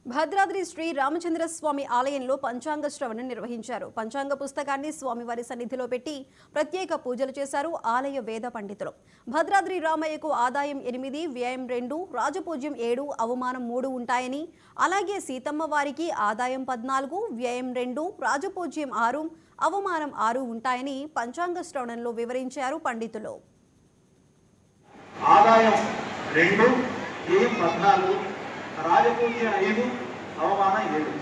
భద్రాద్రి శ్రీ రామచంద్ర స్వామి ఆలయంలో పంచాంగ శ్రవణం నిర్వహించారు. పంచాంగ పుస్తకాన్ని స్వామివారి సన్నిధిలో పెట్టి ప్రత్యేక పూజలు చేశారు ఆలయ వేద పండితులు. భద్రాద్రి రామయ్యకు ఆదాయం 8, వ్యయం 2, రాజపూజ్యం 7, అవమానం 3 ఉంటాయని, అలాగే సీతమ్మ వారికి ఆదాయం 14, వ్యయం 2, రాజపూజ్యం 6, అవమానం 6 ఉంటాయని పంచాంగ శ్రవణంలో వివరించారు పండితులు. ఆదాయం 2, వ్యయం 14, రాజపూజ్య 5, అవమానం 7.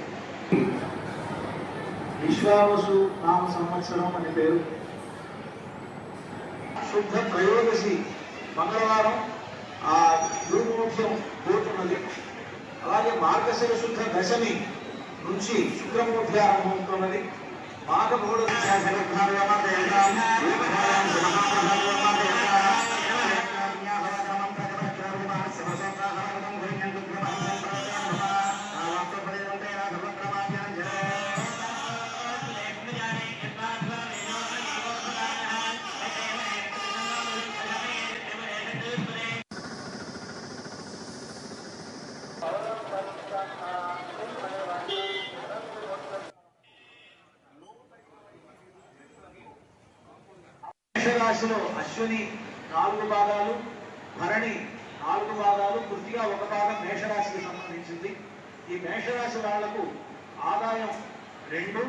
విశ్వావసు నామ సంవత్సరం అని పేరు. శుద్ధ త్రయోదశి మంగళవారం ఆ గురుమూర్త్యం పోతున్నది. అలాగే మార్గశిర శుద్ధ దశమి నుంచి శుక్రమూర్తి ఆరంభమవుతున్నది. మాఘమూఢ మేషరాశిలో అశ్విని 4 భాగాలు, భరణి 4 భాగాలు, కృతిగా 1 భాగం మేషరాశికి సంబంధించింది. ఈ మేషరాశి వాళ్లకు ఆదాయం 2,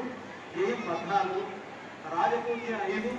వ్యయం 14, రాజపూజ్యం 5,